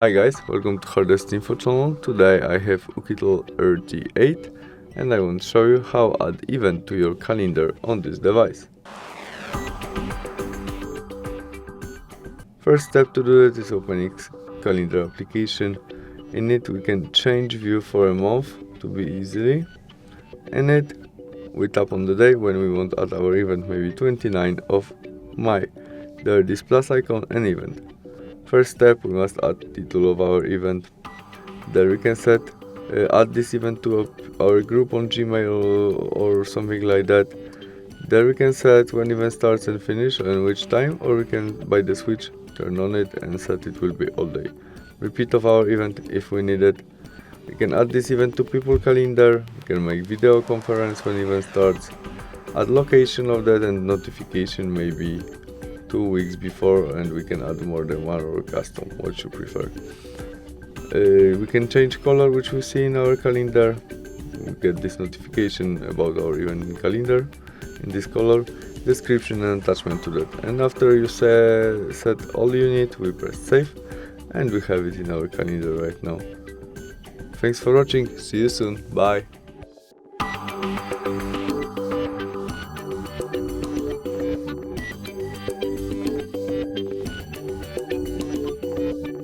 Hi guys, welcome to HardReset.Info channel. Today I have OUKITEL RT8 and I want to show you how add event to your calendar on this device. First step to do it is opening calendar application. In it we can change view for a month to be easily. In it we tap on the day when we want to add our event, maybe 29 of May. There is this plus icon and event. First step, we must add title of our event. There we can set add this event to our group on Gmail or something like that. There we can set when event starts and finish and which time, or we can by the switch turn on it and set it will be all day. Repeat of our event if we need it. We can add this event to people calendar. We can make video conference when event starts. Add location of that and notification maybe 2 weeks before, and we can add more than one or custom, what you prefer. We can change color which we see in our calendar. We get this notification about our event in calendar in this color, description and attachment to that. And after you set all you need, we press save and we have it in our calendar right now. Thanks for watching, see you soon, bye.